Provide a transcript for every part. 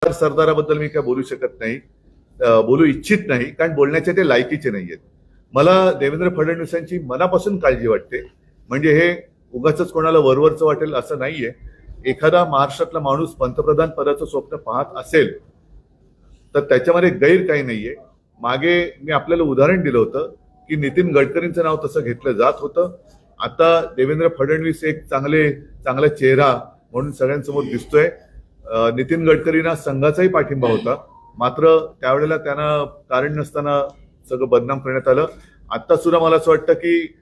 सरदाराबद्दल मी काय बोलू शकत नाही, बोलू इच्छित नाही, कारण बोलण्याचे ते लायकीचे नाहीयेत. मला देवेंद्र फडणवीसांची मनापासून काळजी वाटते. म्हणजे हे उगाचच कोणाला वरवरचं वाटेल असं नाहीये. एखादा महाराष्ट्रातला माणूस पंतप्रधान पदाचं स्वप्न पाहत असेल तर त्याच्यामध्ये गैर काही नाहीये. मागे मी आपल्याला उदाहरण दिलं होतं की नितीन गडकरींचं नाव तसं घेतलं जात होतं. आता देवेंद्र फडणवीस एक चांगला चेहरा म्हणून सगळ्यांसमोर दिसतोय. नितीन गडकरींना संघाचाही पाठिंबा होता, मात्र त्यावेळेला त्यांना कारण नसताना सगळं बदनाम करण्यात आलं. आता सुद्धा मला असं वाटतं की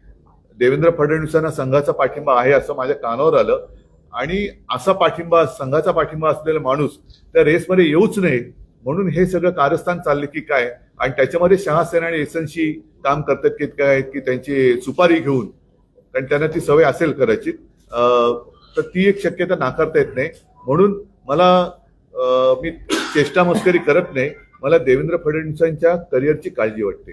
देवेंद्र फडणवीसांना संघाचा पाठिंबा आहे असं माझ्या कानावर आलं, आणि असा पाठिंबा, संघाचा पाठिंबा असलेला माणूस त्या रेसमध्ये येऊच नये म्हणून हे सगळं कारस्थान चालले की काय. आणि त्याच्यामध्ये शहासेना आणि एसनशी काम करतात की काय, की त्यांची सुपारी घेऊन, कारण त्यांना ती सवय असेल कदाचित, तर ती एक शक्यता नाकारता येत नाही. म्हणून मला मी चेष्टा मस्करी करत नाही, मला देवेंद्र फडणवीसांच्या करिअरची काळजी वाटते.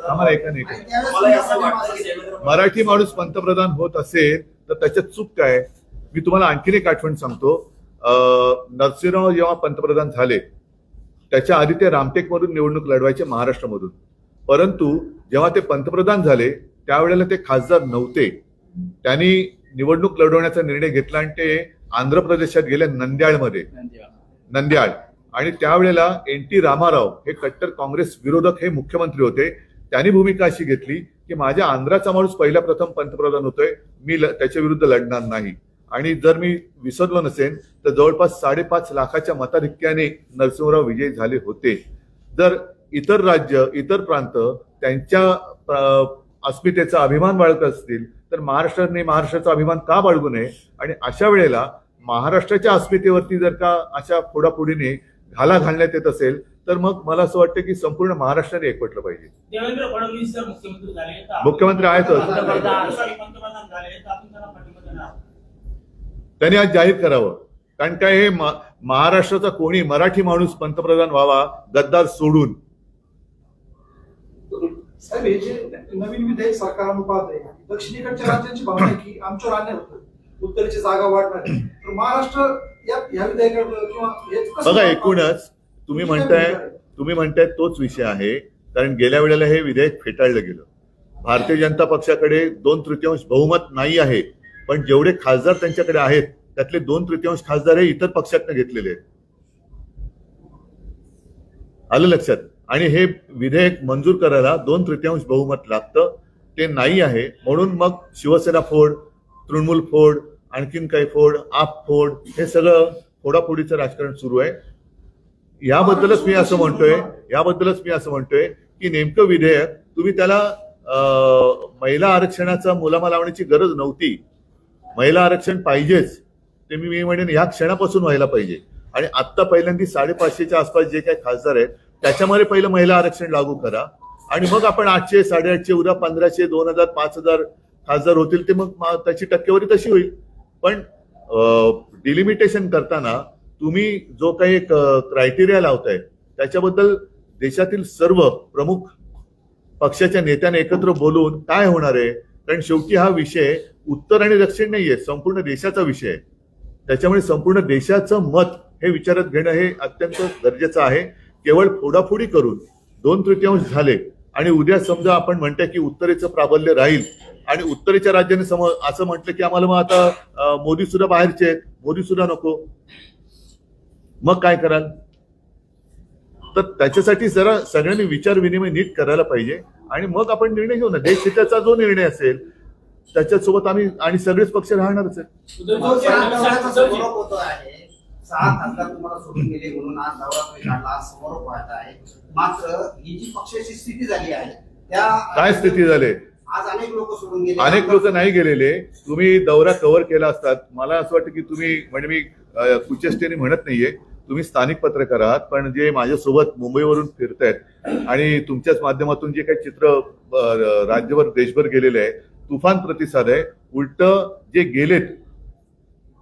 आम्हाला एका नाही, मराठी माणूस पंतप्रधान होत असेल तर त्याच्यात चूक काय. मी तुम्हाला आणखीन एक आठवण सांगतो. नरसिंहराव जेव्हा पंतप्रधान झाले त्याच्या आधी ते रामटेकमधून निवडणूक लढवायचे महाराष्ट्रामधून, परंतु जेव्हा ते पंतप्रधान झाले त्यावेळेला ते खासदार नव्हते. त्यांनी निवडणूक लढवण्याचा निर्णय घेतला आणि ते आंध्र प्रदेशात गेले, नंद्याळ. आणि त्यावेळेला NT रामाराव हे कट्टर काँग्रेस विरोधक हे मुख्यमंत्री होते. त्यांनी भूमिका अशी घेतली की माझ्या आंध्राचा माणूस पहिला प्रथम पंतप्रधान होतोय, मी त्याच्या विरुद्ध लढणार नाही. आणि जर मी विसरलो नसेन तर जवळपास 5.5 लाखाच्या मताधिक्याने नरसिंहराव विजयी झाले होते. जर इतर राज्य, इतर प्रांत त्यांच्या अस्मितेचा अभिमान बाळगत असतील तर महाराष्ट्राने महाराष्ट्राचा अभिमान का बाळगू नये. आणि अशा वेळेला महाराष्ट्राच्या अस्मितेवरती जर का अशा फोडाफोडीने घाला घालण्यात येत असेल तर मग मला असं वाटतं की संपूर्ण महाराष्ट्राने एकवटलं पाहिजे. देवेंद्र फडणवीस जर मुख्यमंत्री आहेतच, त्यांनी आज जाहीर करावं. कारण काय, हे महाराष्ट्राचा कोणी मराठी माणूस पंतप्रधान व्हावा गद्दार सोडून. साहेब, हे जे नवीन विधेयक सरकारनं पाहत आहे, दक्षिणेकडच्या राज्यांची भावना आहे की आमच्यावर अन्याय होतो, उत्तरेची जागा वाढणार आहे, तर महाराष्ट्र या विधेयकाकडे किंवा बघा, एकूणच तुम्ही म्हणताय तोच विषय आहे. कारण गेल्या वेळेला हे विधेयक फेटाळलं गेलं. भारतीय जनता पक्षाकडे 2/3 बहुमत नाही आहे, पण जेवढे खासदार त्यांच्याकडे आहेत त्यातले 2/3 खासदार हे इतर पक्षातनं घेतलेले आहेत. आलं लक्षात. आणि हे विधेयक मंजूर करायला 2/3 बहुमत लागतं, ते नाही आहे. म्हणून मग शिवसेना फोड, तृणमूल फोड, आणखीन काही फोड, आप फोड, हे सगळं फोडाफोडीचं राजकारण सुरू आहे. याबद्दलच मी असं म्हणतोय की नेमकं विधेयक तुम्ही त्याला महिला आरक्षणाचा मुलामा लावण्याची गरज नव्हती. महिला आरक्षण पाहिजेच, ते मी म्हणेन ह्या क्षणापासून व्हायला पाहिजे. आणि आत्ता पहिल्यांदा 550च्या आसपास जे काही खासदार आहेत त्याच्यामध्ये पहिलं महिला आरक्षण लागू करा, आणि मग आपण 800, 850, उद्या 1500, 2000, 5000 खासदार होतील, ते मग त्याची टक्केवारी तशी होईल. पण डिलिमिटेशन करताना तुम्ही जो काही एक क्रायटेरिया लावताय त्याच्याबद्दल देशातील सर्व प्रमुख पक्षाच्या नेत्यांनी एकत्र बोलून काय होणार आहे. कारण शेवटी हा विषय उत्तर आणि दक्षिण नाहीये, संपूर्ण देशाचा विषय आहे. त्याच्यामुळे संपूर्ण देशाचं मत हे विचारात घेणं हे अत्यंत गरजेचं आहे. केवळ फोडाफोडी करून 2/3 झाले आणि उद्या समजा आपण म्हणतोय की उत्तरेचं प्राबल्य राहील आणि उत्तरेच्या राज्याने असं म्हटलं की आम्हाला मग आता मोदी सुद्धा बाहेरचे आहेत, मोदी सुद्धा नको, मग काय कराल. तर त्याच्यासाठी जरा सगळ्यांनी विचार विनिमय नीट करायला पाहिजे आणि मग आपण निर्णय घेऊ ना. देश हिताचा जो निर्णय असेल त्याच्यासोबत आम्ही आणि सगळेच पक्ष राहणारच आहेत. 6 खासदार तुम्हाला सोडून गेले म्हणून आज दौरा काढला, समोर पाहत आहे. मात्र ही जी पक्षाची स्थिती झाली आहे त्या काय स्थिती झाली, आज अनेक लोक सोडून गेले, अनेक लोक नाही गेलेले. तुम्ही दौरा कव्हर केला असतात. मला असं वाटतं की तुम्ही, म्हणजे मी कुचेष्टेने म्हणत नाहीये, तुम्ही स्थानिक पत्रकार आहात, पण जे माझ्यासोबत मुंबईवरून फिरतायत आणि तुमच्याच माध्यमातून जे काही चित्र राज्यभर देशभर गेलेले आहे, तुफान प्रतिसाद आहे. उलट जे गेलेत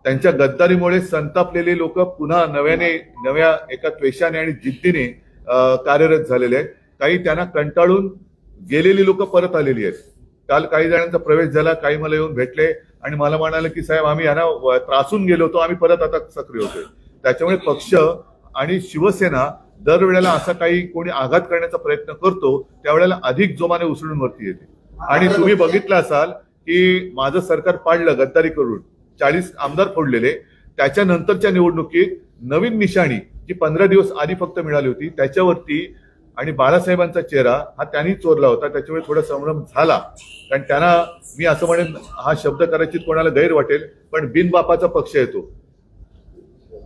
त्यांच्या गद्दारीमुळे संतापलेले लोक पुन्हा नव्या एका त्वेषाने आणि जिद्दीने कार्यरत झालेले आहेत. काही त्यांना कंटाळून गेलेली लोक परत आलेली आहेत. काल काही जणांचा प्रवेश झाला, काही मला येऊन भेटले आणि मला म्हणाले की साहेब आम्ही यांना त्रासून गेलो होतो, आम्ही परत आता सक्रिय होतोय. त्याच्यामुळे पक्ष आणि शिवसेना दरवेळेला असा काही कोणी आघात करण्याचा प्रयत्न करतो त्यावेळेला अधिक जोमाने उसळून वरती येते. आणि तुम्ही बघितलं असाल की माझं सरकार पाडलं गद्दारी करून 40 आमदार फोडलेले, त्याच्यानंतरच्या निवडणुकीत नवीन निशाणी जी 15 दिवस आधी फक्त मिळाली होती त्याच्यावरती आणि बाळासाहेबांचा चेहरा हा त्यांनी चोरला होता. त्याच्यामुळे थोडा संभ्रम झाला, कारण त्यांना मी असं म्हणेन हा शब्द करायची कोणाला गैर वाटेल, पण बिनबापाचा पक्ष येतो,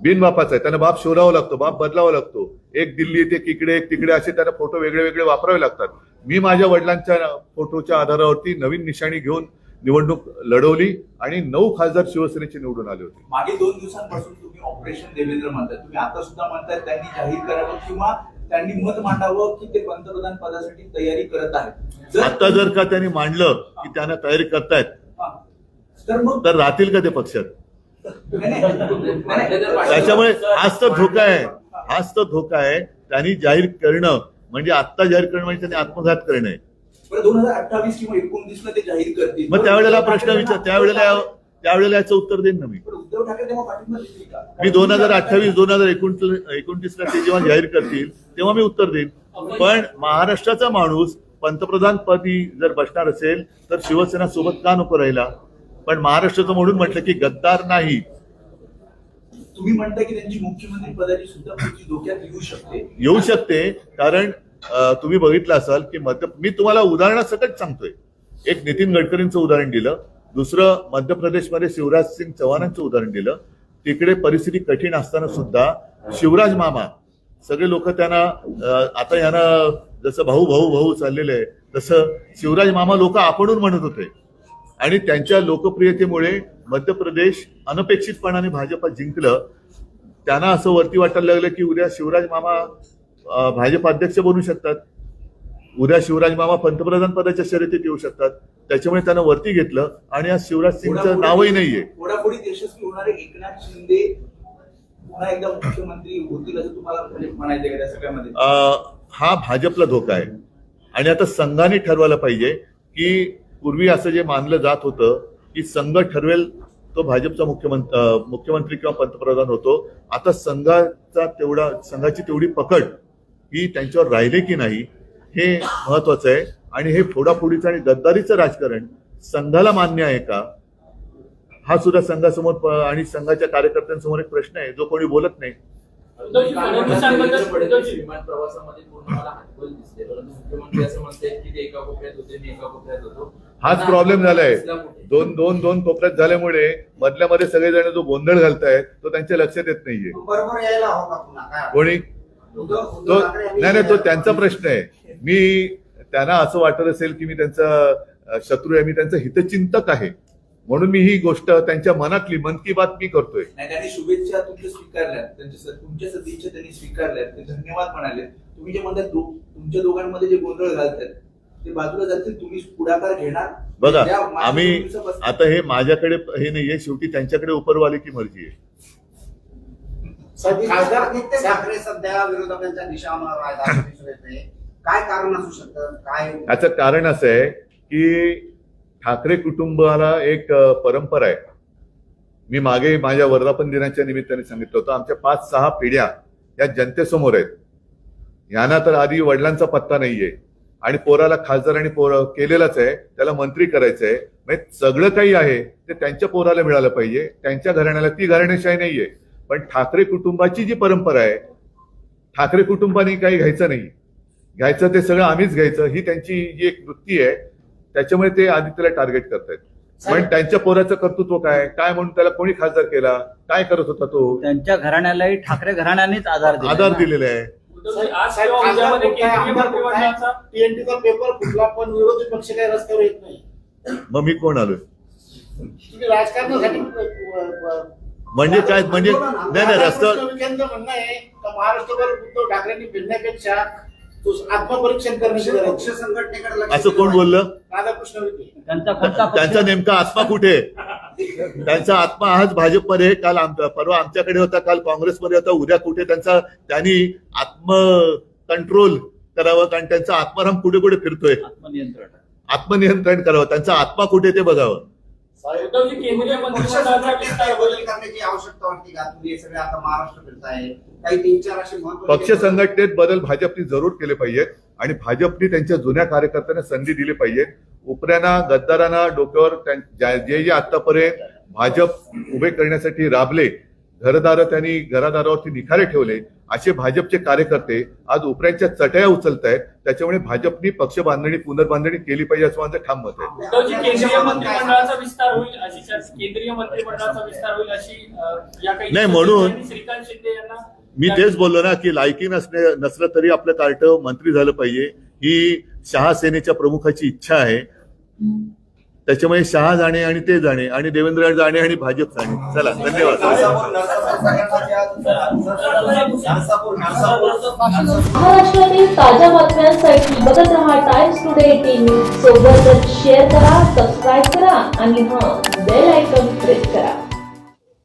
बिनबापाचा आहे, त्यांना बाप शोधावा लागतो, बाप बदलावा लागतो. एक दिल्ली एक इकडे एक तिकडे असे त्यांना फोटो वेगळे वेगळे वापरावे लागतात. मी माझ्या वडिलांच्या फोटोच्या आधारावरती नवीन निशाणी घेऊन निवडणूक लढवली आणि 9 खासदार शिवसेनेचे निवडून आले होते. मागे 2 दिवसांपासून तुम्ही ऑपरेशन देवेंद्र म्हणताय, तुम्ही आता सुद्धा म्हणताय त्यांनी जाहीर करावं किंवा त्यांनी मत मांडावं की ते पंतप्रधान पदासाठी तयारी करत आहेत. आता जर का त्यांनी मांडलं की त्यांना तयारी करतायत तर मग तर राहतील का ते पक्षात? त्याच्यामुळे हाच तर धोका आहे, हाच तर धोका आहे. त्यांनी जाहीर करणं म्हणजे आत्ता जाहीर करणं म्हणजे त्यांनी आत्मघात करणं आहे. 2028 किंवा 29 ला ते जाहीर करतील. मग त्यावेळेला प्रश्न विचार, त्यावेळेला याचं उत्तर देईन ना मी. उद्धव ठाकरे तेव्हा पाठिंबा देतील का? मी 2028 2029 ला ते जेव्हा जाहीर करतील तेव्हा मी उत्तर देईन. पण महाराष्ट्राचा माणूस पंतप्रधान पदी जर बसणार असेल तर शिवसेना सोबत का नको राहिला? पण महाराष्ट्राचं म्हणून म्हटलं की गद्दार नाही. तुम्ही म्हणताय की त्यांची मुख्यमंत्री पदाची सुद्धा पुढची धोक्यात येऊ शकते, कारण तुम्ही बघितलं असाल की मी तुम्हाला उदाहरणासकट सांगतोय. एक नितीन गडकरींचं उदाहरण दिलं, दुसरं मध्य प्रदेशमध्ये शिवराज सिंग चौहानांचं उदाहरण दिलं. तिकडे परिस्थिती कठीण असताना सुद्धा शिवराज मामा सगळे लोक त्यांना आता यांना जसं भाऊ भाऊ भाऊ चाललेलं आहे तसं शिवराज मामा लोक आपणून म्हणत होते आणि त्यांच्या लोकप्रियतेमुळे मध्य प्रदेश अनपेक्षितपणाने भाजपा जिंकलं. त्यांना असं वरती वाटायला लागलं की उद्या शिवराज मामा भाजप अध्यक्ष बनू शकतात, उद्या शिवराज मामा पंतप्रधान पदाच्या शर्यतीत येऊ शकतात. त्याच्यामुळे त्यांना वरती घेतलं आणि आज शिवराज सिंगचं नावही नाहीये. पुढापुढीत यशस्वी होणारे एकनाथ शिंदे पुन्हा एकदा मुख्यमंत्री होतील असं तुम्हाला म्हणायचं का त्या सगळ्यामध्ये? हा भाजपला धोका आहे आणि आता संघाने ठरवायला पाहिजे की पूर्वी असं जे मानलं जात होतं की संघ ठरवेल तो भाजपचा मुख्यमंत्री किंवा पंतप्रधान होतो. आता संघाची तेवढी पकड ही त्यांच्यावर राहिले की नाही हे महत्वाचं आहे. आणि हे फोडाफोडीचं आणि गद्दारीचं राजकारण संघाला मान्य आहे का, हा सुद्धा संघासमोर आणि संघाच्या कार्यकर्त्यांसमोर एक प्रश्न आहे जो कोणी बोलत नाही. विमान प्रवासामध्ये पूर्ण मला हातबल दिसते, परंतु मुख्यमंत्री असं म्हणतात की ते एका कोपऱ्यात होते, मी एका कोपऱ्यात होतो. हाच प्रॉब्लेम झालाय. दोन कोपऱ्यात झाल्यामुळे मधल्यामध्ये सगळेजण जो गोंधळ घालतायत तो त्यांच्या लक्षात येत नाहीये. बरोबर यायला हवं का पुन्हा काय? कोणी तो नाही तो त्यांचा प्रश्न आहे. मी त्यांना असं वाटत असेल की मी त्यांचा शत्रू आहे, मी त्यांचा हितचिंतक आहे म्हणून मी ही गोष्ट त्यांच्या मनातली मन की बात मी करतोय. त्यांनी शुभेच्छा तुमच्या स्वीकारल्या, तुमच्या सदिच्छा त्यांनी स्वीकारल्या, ते धन्यवाद म्हणाले. तुम्ही जे म्हणतात तुमच्या दोघांमध्ये जे गोंधळ घालतात ते बाजूला जातील, तुम्ही पुढाकार घेणार. बघा आम्ही आता हे माझ्याकडे हे नाहीये, शेवटी त्यांच्याकडे उपरवाली मर्जी आहे. खासदार आदित्य ठाकरे सध्या विरोधकांच्या दिशावर काय कारण असू शकतं? काय याचं कारण असं आहे की ठाकरे कुटुंबाला एक परंपरा आहे. मी मागे माझ्या वर्धापन दिनाच्या निमित्ताने सांगितलं होतं, आमच्या 5-6 पिढ्या या जनतेसमोर आहेत. यांना तर आधी वडिलांचा पत्ता नाहीये आणि पोराला खासदार आणि केलेलाच आहे, त्याला मंत्री करायचं आहे. म्हणजे सगळं काही आहे ते त्यांच्या पोराला मिळालं पाहिजे, त्यांच्या घराण्याला. ती घराणेशाही नाहीये. पण ठाकरे कुटुंबाची जी परंपरा आहे, ठाकरे कुटुंबाने काही घ्यायचं नाही, घ्यायचं ते सगळं आम्हीच घ्यायचं, ही त्यांची जी एक वृत्ती आहे. त्याच्यामुळे ते आदित्यला टार्गेट करतायत. पण त्यांच्या पोराचं कर्तृत्व काय म्हणून त्याला कोणी खासदार केला, काय करत होता तो, त्यांच्या घराण्यालाही ठाकरे घराण्यानेच आधार दिलेला आहे. टीएनटीचा पेपर फुटला पण विरोधी पक्ष काही रस्त्यावर येत नाही. मग मी कोण आलोय तुम्ही राजकारणासाठी म्हणजे काय? म्हणजे नाही रस्त्यावर म्हणणं आहे का महाराष्ट्रभर उद्धव ठाकरेंनी फिरण्यापेक्षा आत्मपरीक्षण करण्याची गरज. पक्ष संघटनेकडे असं कोण बोललं? राधाकृष्ण विखे. त्यांचा नेमका आत्मा कुठे? त्यांचा आत्मा आज भाजपमध्ये, काल परवा आमच्याकडे होता, काल काँग्रेसमध्ये होता, उद्या कुठे? त्यांनी आत्म कंट्रोल करावं, कारण त्यांचा आत्माराम कुठे कुठे फिरतोय. आत्मनियंत्रण करावं, त्यांचा आत्मा कुठे ते बघावं. उद्धवजी, केंद्रीय मंत्रिमंडळाचा विस्तार होईल. बदल करण्याची आवश्यकता वाटते का? तुम्ही हे सगळे आता महाराष्ट्र फिरताय, काही 3-4 असे महत्त्वाचे पक्ष संघटनेत बदल भाजपनी जरूर केले पाहिजेत आणि भाजपनी त्यांच्या जुन्या कार्यकर्त्यांना संधी दिली पाहिजे. उपऱ्यांना, गद्दारांना डोक्यावर जे जे आतापर्यंत भाजप उभे करण्यासाठी राबले, त्यांनी घरादारावरती निखारे ठेवले, असे भाजपचे कार्यकर्ते आज उपऱ्यांच्या चटया उचलत आहेत. त्याच्यामुळे भाजपनी पक्ष बांधणी, पुनर्बांधणी केली पाहिजे असं माझं ठाम मत आहे. उद्धवजी, केंद्रीय मंत्रिमंडळाचा विस्तार होईल अशी केंद्रीय मंत्रिमंडळाचा विस्तार होईल अशी या काही नाही, म्हणून श्रीकांत शिंदे यांना मी तेच बोललो ना की लायकी नसलं तरी आपलं कार्ट मंत्री झालं पाहिजे, ही शहा सेनेच्या प्रमुखाची इच्छा आहे. त्याच्यामुळे शहा जाणे आणि ते जाणे आणि देवेंद्र जाणे आणि भाजप जाणे. चला, धन्यवाद. महाराष्ट्रातील ताज्या बातम्यांसाठी बघत रहा टाइम्स टुडे 18 न्यूज. सोबतच शेअर करा, सबस्क्राईब करा आणि बेल आयकॉन प्रेस करा.